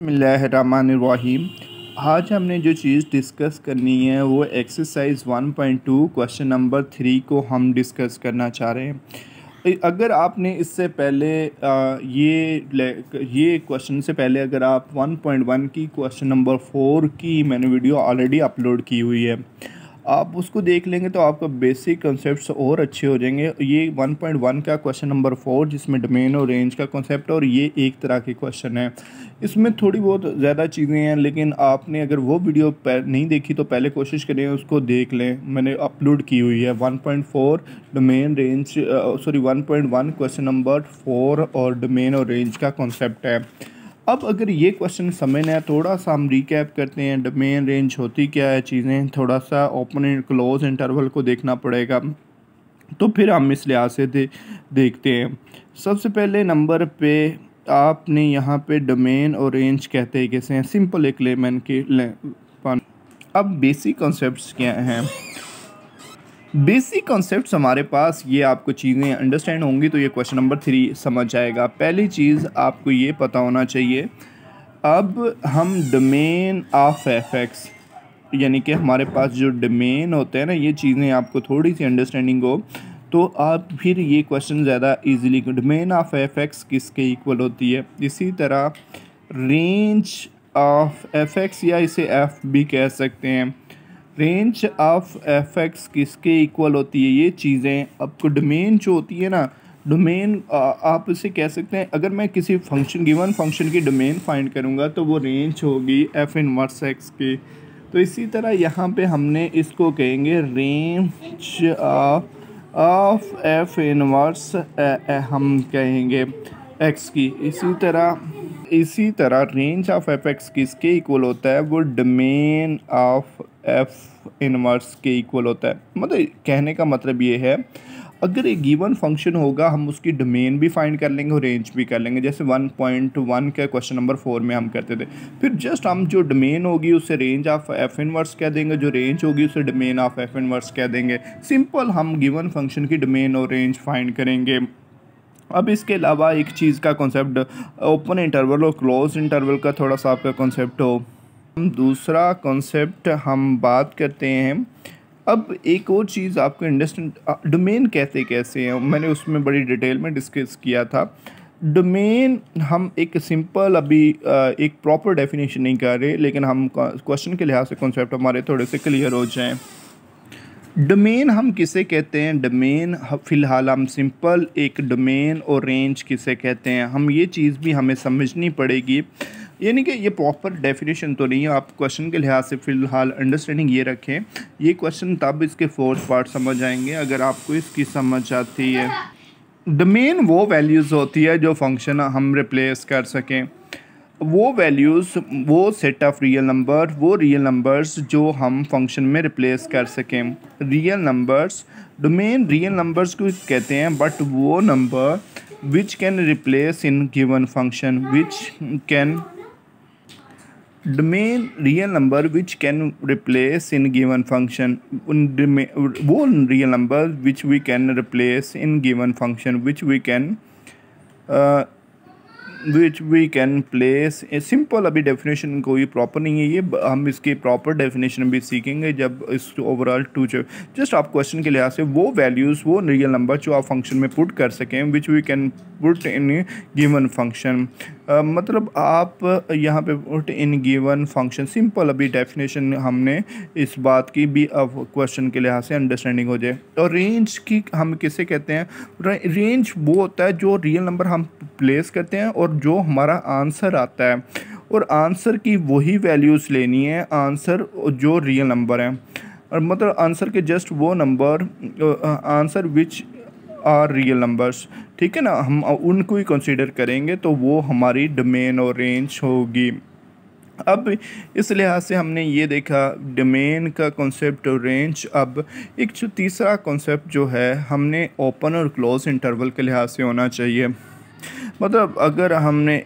बिस्मिल्लाहिर्रहमानिर्रहीम। आज हमने जो चीज़ डिस्कस करनी है वो एक्सरसाइज 1.2 क्वेश्चन नंबर 3 को हम डिस्कस करना चाह रहे हैं। अगर आपने इससे पहले ये क्वेश्चन से पहले अगर आप 1.1 की क्वेश्चन नंबर 4 की मैंने वीडियो ऑलरेडी अपलोड की हुई है, आप उसको देख लेंगे तो आपका बेसिक कॉन्सेप्ट्स और अच्छे हो जाएंगे। ये 1.1 का क्वेश्चन नंबर 4 जिसमें डोमेन और रेंज का कॉन्सेप्ट और ये एक तरह के क्वेश्चन है। इसमें थोड़ी बहुत ज़्यादा चीज़ें हैं, लेकिन आपने अगर वो वीडियो नहीं देखी तो पहले कोशिश करें उसको देख लें। मैंने अपलोड की हुई है 1.4 डोमेन रेंज 1.1 क्वेश्चन नंबर 4 और डोमेन और रेंज का कॉन्सेप्ट है। अब अगर ये क्वेश्चन समझना है, थोड़ा सा हम रिकैप करते हैं। डोमेन रेंज होती क्या है, चीज़ें थोड़ा सा ओपन एंड क्लोज इंटरवल को देखना पड़ेगा, तो फिर हम इस लिहाज से देखते हैं। सबसे पहले नंबर पे आपने यहाँ पे डोमेन और रेंज कहते हैं कैसे हैं, सिंपल एक लेमन के अब बेसिक कॉन्सेप्ट्स क्या हैं। बेसिक कॉन्सेप्ट्स हमारे पास ये आपको चीज़ें अंडरस्टैंड होंगी तो ये क्वेश्चन नंबर 3 समझ आएगा। पहली चीज़ आपको ये पता होना चाहिए, अब हम डोमेन ऑफ एफ यानी कि हमारे पास जो डोमेन होते हैं ना, ये चीज़ें आपको थोड़ी सी अंडरस्टैंडिंग हो तो आप फिर ये क्वेश्चन ज़्यादा इजीली, डोमेन ऑफ एफ किसके इक्वल होती है। इसी तरह रेंज ऑफ एफ या इसे एफ भी कह सकते हैं, रेंज ऑफ एफ किसके इक्वल होती है। ये चीज़ें आपको डोमेन जो होती है ना, डोमेन आप इसे कह सकते हैं, अगर मैं किसी फंक्शन गिवन फंक्शन की डोमेन फाइंड करूँगा तो वो रेंज होगी एफ इनवर्स एक्स की। तो इसी तरह यहाँ पे हमने इसको कहेंगे रेंज ऑफ एफ इनवर्स हम कहेंगे एक्स की। इसी तरह रेंज ऑफ एफ एक्स किसके इक्वल होता है, वो डोमेन ऑफ एफ इनवर्स के इक्वल होता है। मतलब कहने का मतलब ये है, अगर एक गिवन फंक्शन होगा हम उसकी डोमेन भी फाइंड कर लेंगे और रेंज भी कर लेंगे, जैसे 1.1 के क्वेश्चन नंबर 4 में हम करते थे। फिर जस्ट हम जो डोमेन होगी उससे रेंज ऑफ एफ इनवर्स कह देंगे, जो रेंज होगी उससे डोमेन ऑफ एफ इनवर्स कह देंगे। सिंपल हम गिवन फंक्शन की डोमेन और रेंज फाइंड करेंगे। अब इसके अलावा एक चीज़ का कॉन्सेप्ट ओपन इंटरवल और क्लोज इंटरवल का थोड़ा सा आपका कॉन्सेप्ट हो। दूसरा कॉन्सेप्ट हम बात करते हैं। अब एक और चीज़ आपको अंडरस्टैंड, डोमेन कहते कैसे हैं, मैंने उसमें बड़ी डिटेल में डिस्कस किया था। डोमेन हम एक सिंपल अभी एक प्रॉपर डेफिनेशन नहीं कर रहे, लेकिन हम क्वेश्चन के लिहाज से कॉन्सेप्ट हमारे थोड़े से क्लियर हो जाएं। डोमेन हम किसे कहते हैं, डोमेन फ़िलहाल हम सिंपल एक डोमेन और रेंज किसे कहते हैं, हम ये चीज़ भी हमें समझनी पड़ेगी। यानी कि ये प्रॉपर डेफिनेशन तो नहीं है, आप क्वेश्चन के लिहाज से फ़िलहाल अंडरस्टैंडिंग ये रखें। ये क्वेश्चन तब इसके फोर्थ पार्ट समझ आएंगे अगर आपको इसकी समझ आती है। डोमेन वो वैल्यूज़ होती है जो फंक्शन हम रिप्लेस कर सकें, वो वैल्यूज़, वो सेट ऑफ रियल नंबर, वो रियल नंबर्स जो हम फंक्शन में रिप्लेस कर सकें। Real numbers, domain real numbers को कहते हैं, बट वो number which can replace in given function, which can domain real number which can replace in given function, वो real number which we can replace in given function which we can place a simple. अभी definition कोई proper नहीं है, ये हम इसकी proper definition भी सीखेंगे जब इस ओवरऑल जस्ट आप क्वेश्चन के लिहाज से वो वैल्यूज़, वो रियल नंबर जो आप फंक्शन में पुट कर सकें, which we can put in given function. मतलब आप यहाँ पे put in given function, simple अभी डेफिनेशन हमने इस बात की भी अब क्वेश्चन के लिहाज से अंडरस्टैंडिंग हो जाए। और रेंज की हम किसे कहते हैं, रेंज वो होता है जो रियल नंबर हम प्लेस करते हैं और जो हमारा आंसर आता है, और आंसर की वही वैल्यूज़ लेनी है, आंसर जो रियल नंबर है, और मतलब आंसर के जस्ट वो number, answer which are real numbers, ठीक है ना, हम उनको ही कंसीडर करेंगे तो वो हमारी डोमेन और रेंज होगी। अब इस लिहाज से हमने ये देखा डोमेन का कॉन्सेप्ट और रेंज। अब एक जो तीसरा कॉन्सेप्ट जो है, हमने ओपन और क्लोज इंटरवल के लिहाज से होना चाहिए। मतलब अगर हमने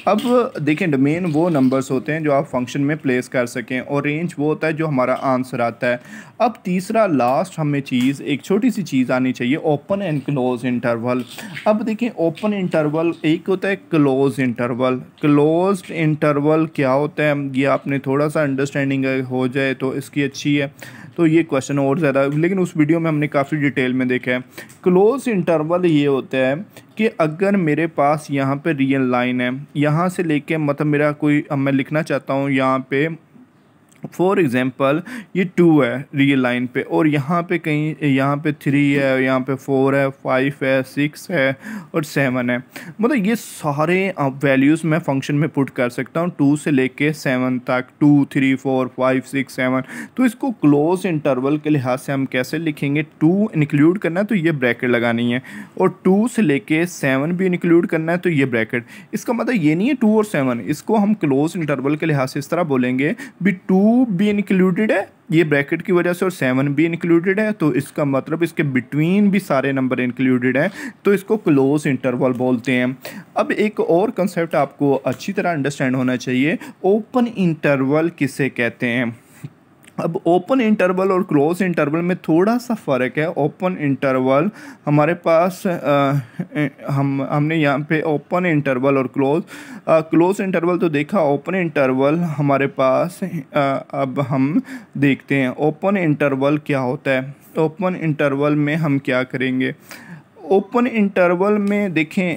अब देखें, डोमेन वो नंबर्स होते हैं जो आप फंक्शन में प्लेस कर सकें, और रेंज वो होता है जो हमारा आंसर आता है। अब तीसरा लास्ट हमें चीज़, एक छोटी सी चीज़ आनी चाहिए, ओपन एंड क्लोज इंटरवल। अब देखें, ओपन इंटरवल एक होता है, क्लोज इंटरवल। क्लोज्ड इंटरवल क्या होता है, ये आपने थोड़ा सा अंडरस्टैंडिंग हो जाए तो इसकी अच्छी है, तो ये क्वेश्चन और ज़्यादा, लेकिन उस वीडियो में हमने काफ़ी डिटेल में देखा है। क्लोज इंटरवल ये होता है कि अगर मेरे पास यहाँ पे रियल लाइन है, यहाँ से लेके मतलब मेरा कोई, अब मैं लिखना चाहता हूँ यहाँ पे फॉर एग्ज़ाम्पल ये 2 है रियल लाइन पे, और यहाँ पे कहीं, यहाँ पे 3 है, यहाँ पे 4 है, 5 है, 6 है और 7 है। मतलब ये सारे वैल्यूज़ मैं फंक्शन में पुट कर सकता हूँ 2 से लेके 7 तक, 2 3 4 5 6 7। तो इसको क्लोज इंटरवल के लिहाज से हम कैसे लिखेंगे, 2 इंक्लूड करना है तो ये ब्रैकेट लगानी है, और 2 से लेके 7 भी इंक्लूड करना है तो ये ब्रैकेट। इसका मतलब ये नहीं है 2 और 7, इसको हम क्लोज इंटरवल के लिहाज से इस तरह बोलेंगे भी 2 भी इंक्लूडेड है ये ब्रैकेट की वजह से, और 7 भी इंक्लूडेड है, तो इसका मतलब इसके बिटवीन भी सारे नंबर इंक्लूडेड हैं, तो इसको क्लोज इंटरवल बोलते हैं। अब एक और कंसेप्ट आपको अच्छी तरह अंडरस्टैंड होना चाहिए, ओपन इंटरवल किसे कहते हैं। अब ओपन इंटरवल और क्लोज इंटरवल में थोड़ा सा फ़र्क है। ओपन इंटरवल हमारे पास हमने यहाँ पे ओपन इंटरवल और क्लोज इंटरवल तो देखा, ओपन इंटरवल हमारे पास अब हम देखते हैं ओपन इंटरवल क्या होता है। ओपन इंटरवल में हम क्या करेंगे, ओपन इंटरवल में देखें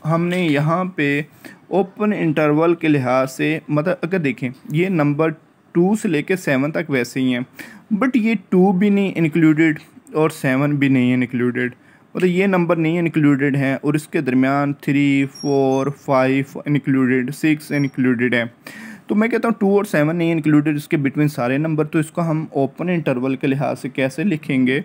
हमने यहाँ पे ओपन इंटरवल के लिहाज से, मतलब अगर देखें ये नंबर 2 से लेके 7 तक वैसे ही हैं, बट ये 2 भी नहीं इंक्लूडेड और 7 भी नहीं इंक्लूडेड, मतलब ये नंबर नहीं इंक्लूडेड हैं, और इसके दरमियान 3 4 5 इंक्लूडेड, 6 इंक्लूडेड है। तो मैं कहता हूँ 2 और 7 नहीं इंक्लूडेड, इसके बिटवीन सारे नंबर, तो इसको हम ओपन इंटरवल के लिहाज से कैसे लिखेंगे,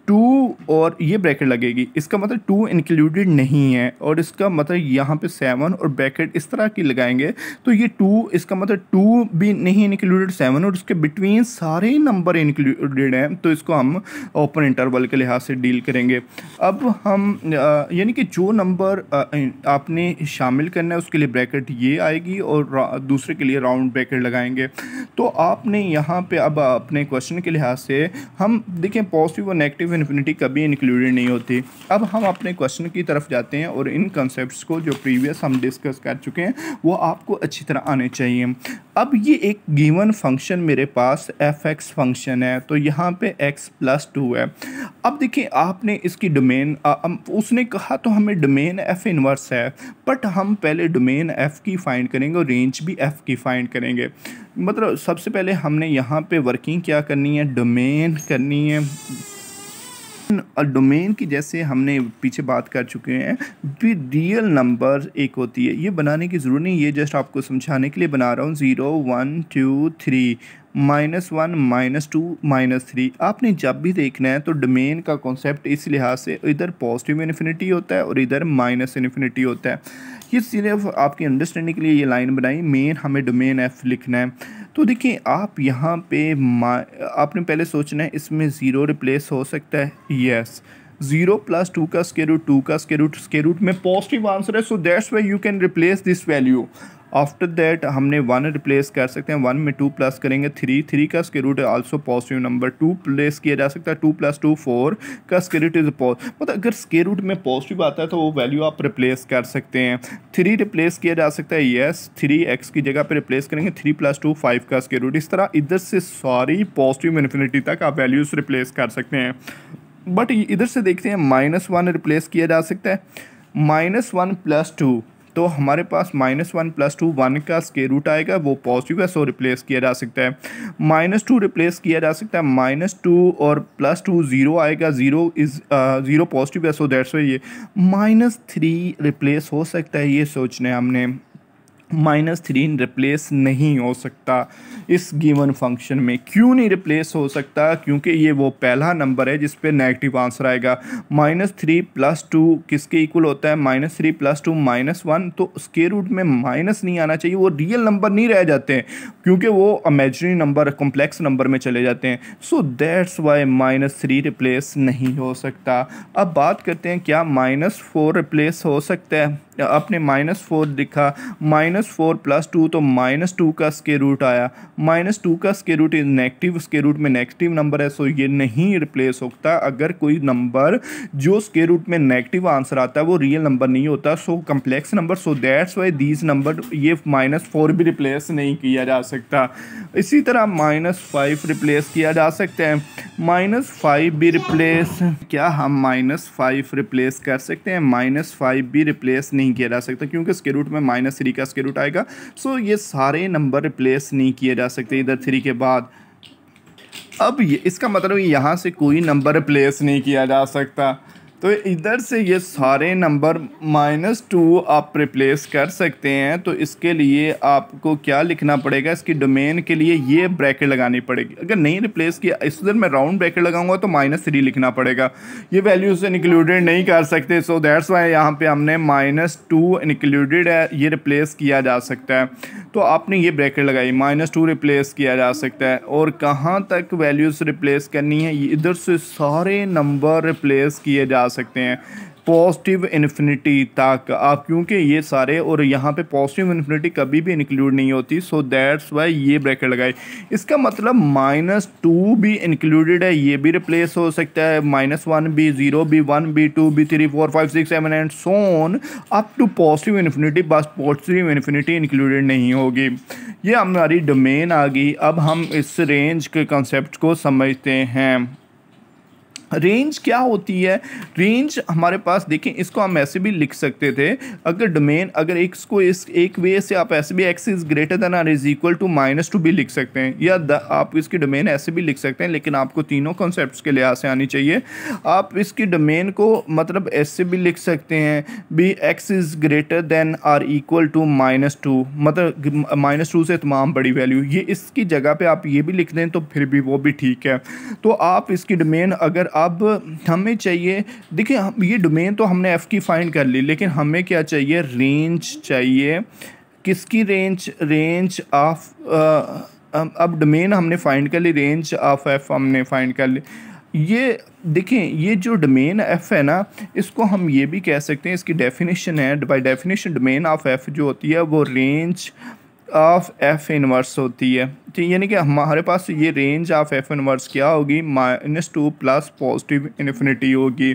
2 और ये ब्रैकेट लगेगी, इसका मतलब 2 इंक्लूडेड नहीं है, और इसका मतलब यहाँ पे 7 और ब्रैकेट इस तरह की लगाएंगे तो ये 2, इसका मतलब 2 भी नहीं इंक्लूडेड, 7 और उसके बिटवीन सारे नंबर इंक्लूडेड हैं, तो इसको हम ओपन इंटरवल के लिहाज से डील करेंगे। अब हम यानी कि जो नंबर आपने शामिल करना है उसके लिए ब्रैकेट ये आएगी, और दूसरे के लिए राउंड ब्रैकेट लगाएंगे। तो आपने यहाँ पे अब अपने क्वेश्चन के लिहाज से हम देखें पॉजिटिव और नेगेटिव इन्फिनिटी कभी इंक्लूडेड नहीं होती। अब हम अपने क्वेश्चन की तरफ जाते हैं, और इन कंसेप्ट्स को जो प्रीवियस हम डिस्कस कर चुके हैं वो आपको अच्छी तरह आने चाहिए। अब ये एक गिवन फंक्शन मेरे पास f(x) फंक्शन है, तो यहाँ पे x+2 है। अब देखिए आपने इसकी डोमेन, उसने कहा तो हमें डोमेन f इनवर्स है, बट हम पहले डोमेन f की फाइंड करेंगे और रेंज भी f की फाइंड करेंगे। मतलब सबसे पहले हमने यहाँ पे वर्किंग क्या करनी है, डोमेन करनी है। और डोमेन की जैसे हमने पीछे बात कर चुके हैं भी, रियल नंबर एक होती है, ये बनाने की ज़रूरत नहीं, ये जस्ट आपको समझाने के लिए बना रहा हूँ। 0 1 2 3 -1 -2 -3। आपने जब भी देखना है तो डोमेन का कॉन्सेप्ट इस लिहाज से इधर पॉजिटिव इन्फिनिटी होता है और इधर माइनस इन्फिनिटी होता है। ये सिर्फ आपकी अंडरस्टैंडिंग के लिए ये लाइन बनाई, मेन हमें डोमेन f लिखना है। तो देखिए आप यहाँ पे आपने पहले सोचना है इसमें 0 रिप्लेस हो सकता है, यस। 0 + 2 का स्क्वायर रूट, 2 का स्क्वायर रूट में पॉजिटिव आंसर है, so that's why you can replace this value. After that हमने 1 रिप्लेस कर सकते हैं, 1 में 2 प्लस करेंगे 3, 3 का स्क्वायर रूट है आल्सो पॉजिटिव नंबर, 2 प्लेस किया जा सकता है, 2 + 2 4 का स्क्वायर रूट इज मतलब अगर स्क्वायर रूट में पॉजिटिव आता है तो वो वैल्यू आप रिप्लेस कर सकते हैं। 3 रिप्लेस किया जा सकता है, यस, 3x की जगह पे रिप्लेस करेंगे, 3 + 2 5 का स्क्वायर रूट। इस तरह इधर से सारी पॉजिटिव इन्फिनिटी तक आप वैल्यूज रिप्लेस कर सकते हैं। बट इधर से देखते हैं -1 रिप्लेस किया जा सकता है, -1 + 2, तो हमारे पास -1 + 2 1 का स्क्वायर रूट आएगा, वो पॉजिटिव है सो रिप्लेस किया जा सकता है। -2 रिप्लेस किया जा सकता है, -2 और +2 0 आएगा, 0 पॉजिटिव है सो दैट्स व्हाई ये। -3 रिप्लेस हो सकता है, ये सोचना है हमने। -3 रिप्लेस नहीं हो सकता इस गिवन फंक्शन में। क्यों नहीं रिप्लेस हो सकता, क्योंकि ये वो पहला नंबर है जिस पे नेगेटिव आंसर आएगा। -3 + 2 किसके इक्वल होता है, -3 + 2 -1, तो स्क्वायर रूट में माइनस नहीं आना चाहिए, वो रियल नंबर नहीं रह जाते हैं क्योंकि वो इमेजिनरी नंबर, कॉम्प्लेक्स नंबर में चले जाते हैं। सो दैट्स वाई -3 रिप्लेस नहीं हो सकता। अब बात करते हैं क्या -4 रिप्लेस हो सकता है। आपने -4 लिखा, -4 + 2 तो -2 का स्क्वायर रूट आया। -2 का square root is negative, square root में नेगेटिव नंबर है, सो ये नहीं रिप्लेस होता। अगर कोई नंबर जो स्क्वायर रूट में नेगेटिव आंसर आता है वो रियल नंबर नहीं होता, so complex number, so that's why these number, ये -4 भी रिप्लेस नहीं किया जा सकता। इसी तरह -5 रिप्लेस किया जा सकता है, -5 भी रिप्लेस, क्या हम -5 रिप्लेस कर सकते हैं? -5 भी रिप्लेस नहीं किया जा सकता क्योंकि स्क्वायर रूट में -3 का स्क्वायर रूट आएगा, सो ये सारे नंबर रिप्लेस नहीं किए जा सकते इधर 3 के बाद। अब ये इसका मतलब यहाँ से कोई नंबर रिप्लेस नहीं किया जा सकता, तो इधर से ये सारे नंबर -2 आप रिप्लेस कर सकते हैं। तो इसके लिए आपको क्या लिखना पड़ेगा? इसकी डोमेन के लिए ये ब्रैकेट लगानी पड़ेगी। अगर नहीं रिप्लेस किया, इधर मैं राउंड ब्रैकेट लगाऊंगा तो -3 लिखना पड़ेगा, ये वैल्यू से इंक्लूडेड नहीं कर सकते, सो दैट्स वाई यहाँ पे हमने -2 इंक्लूडेड है, ये रिप्लेस किया जा सकता है। तो आपने ये ब्रैकेट लगाई, -2 रिप्लेस किया जा सकता है। और कहाँ तक वैल्यूज़ रिप्लेस करनी है? इधर से सारे नंबर रिप्लेस किए जा सकते हैं पॉजिटिव इन्फिनिटी तक आप, क्योंकि ये सारे, और यहाँ पे पॉजिटिव इन्फिनिटी कभी भी इंक्लूड नहीं होती, सो दैट्स वाई ये ब्रैकेट लगाई। इसका मतलब -2 भी इंक्लूडेड है, ये भी रिप्लेस हो सकता है, -1 भी, 0 भी, 1 भी, 2 भी, 3 4 5 6 7 and so on up to positive infinity, बस पॉजिटिव इन्फिनिटी इंक्लूडेड नहीं होगी। ये हमारी डोमेन आ गई। अब हम इस रेंज के कॉन्सेप्ट को समझते हैं। रेंज क्या होती है? रेंज हमारे पास देखें, इसको हम ऐसे भी लिख सकते थे, अगर डोमेन, अगर इसको इस एक वे से आप ऐसे भी x इज़ ग्रेटर देन और इज इक्वल टू -2 भी लिख सकते हैं, या आप इसकी डोमेन ऐसे भी लिख सकते हैं, लेकिन आपको तीनों कॉन्सेप्ट्स के लिहाज से आनी चाहिए। आप इसकी डोमेन को मतलब ऐसे भी लिख सकते हैं भी, x इज़ ग्रेटर देन और इक्वल टू -2, मतलब -2 से तमाम बड़ी वैल्यू, ये इसकी जगह पे आप ये भी लिख दें तो फिर भी वो भी ठीक है। तो आप इसकी डोमेन, अगर अब हमें चाहिए, देखिए ये डोमेन तो हमने f की फाइंड कर ली, लेकिन हमें क्या चाहिए? रेंज चाहिए। किसकी रेंज? रेंज ऑफ, अब डोमेन हमने फाइंड कर ली, रेंज ऑफ f हमने फाइंड कर ली। ये देखें, ये जो डोमेन f है ना, इसको हम ये भी कह सकते हैं, इसकी डेफिनेशन है, by definition domain of f जो होती है वो रेंज ऑफ f इनवर्स होती है। तो यानी कि हमारे पास ये रेंज ऑफ f इनवर्स क्या होगी? -2 प्लस पॉजिटिव इन्फिनिटी होगी।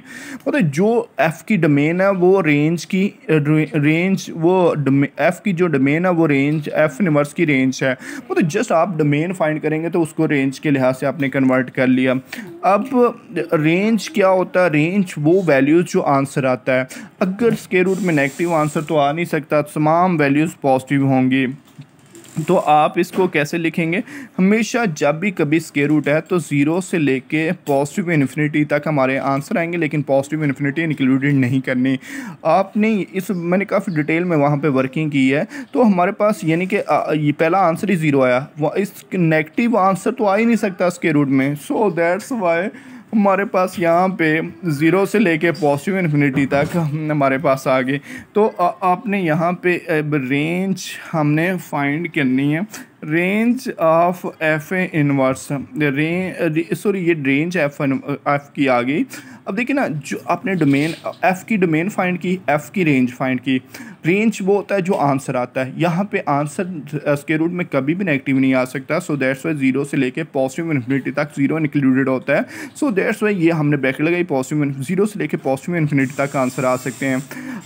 मतलब जो f की डोमेन है वो रेंज की रेंज, वो f की जो डोमेन है वो रेंज f इनवर्स की रेंज है। मतलब जस्ट आप डोमेन फाइंड करेंगे तो उसको रेंज के लिहाज से आपने कन्वर्ट कर लिया। अब रेंज क्या होता है? रेंज वो वैल्यूज़ जो आंसर आता है, अगर स्क्वायर रूट में नेगेटिव आंसर तो आ नहीं सकता, तमाम वैल्यूज़ पॉजिटिव होंगी। तो आप इसको कैसे लिखेंगे? हमेशा जब भी कभी स्क्वायर रूट है तो 0 से लेके पॉजिटिव इन्फिनिटी तक हमारे आंसर आएंगे, लेकिन पॉजिटिव इन्फिनिटी इंक्लूडेड नहीं करनी। आपने इस, मैंने काफ़ी डिटेल में वहाँ पे वर्किंग की है, तो हमारे पास यानी कि ये पहला आंसर ही 0 आया, इस नेगेटिव आंसर तो आ ही नहीं सकता स्क्वायर रूट में, सो दैट्स वाई हमारे पास यहाँ पे 0 से लेके पॉजिटिव इन्फिनिटी तक हमारे पास आ गए। तो आपने यहाँ पे रेंज हमने फाइंड करनी है, range of f inverse, sorry ये रेंज f की आ गई। अब देखिए ना, जो आपने डोमेन f की डोमेन फाइंड की, f की रेंज फाइंड की। रेंज वो होता है जो आंसर आता है, यहाँ पे आंसर स्क्वायर रूट में कभी भी नेगेटिव नहीं आ सकता, सो दैट्स वाई 0 से लेके पॉजिटिव इन्फिनिटी तक 0 इंक्लूडेड होता है, सो दैट्स वाई ये हमने ब्रैकेट लगाई, पॉजिटिव 0 से लेके पॉजिटिव इन्फिनिटी तक आंसर आ सकते हैं।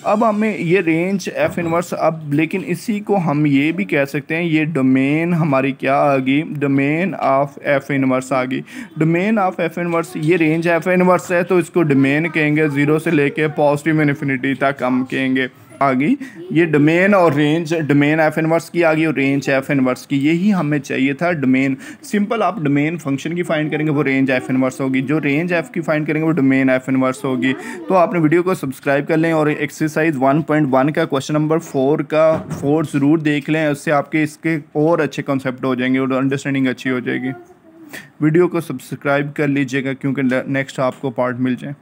अब हमें ये रेंज f इनवर्स, अब लेकिन इसी को हम ये भी कह सकते हैं, ये डोमेन हमारी क्या आ गई? डोमेन ऑफ f इनवर्स आ गई। डोमेन ऑफ f इनवर्स, ये रेंज f इनवर्स है तो इसको डोमेन कहेंगे, 0 से लेके पॉजिटिव इन्फिनिटी तक हम कहेंगे। आ गई ये डोमेन और रेंज, डोमेन f इनवर्स की आ गई और रेंज f इनवर्स की, यही हमें चाहिए था। डोमेन सिंपल, आप डोमेन फंक्शन की फाइंड करेंगे वो रेंज f इनवर्स होगी, जो रेंज f की फाइंड करेंगे वो डोमेन f इनवर्स होगी। तो आपने वीडियो को सब्सक्राइब कर लें और एक्सरसाइज 1.1 का क्वेश्चन नंबर 4 ज़रूर देख लें, उससे आपके इसके और अच्छे कॉन्सेप्ट हो जाएंगे और अंडरस्टैंडिंग अच्छी हो जाएगी। वीडियो को सब्सक्राइब कर लीजिएगा क्योंकि नेक्स्ट आपको पार्ट मिल जाए।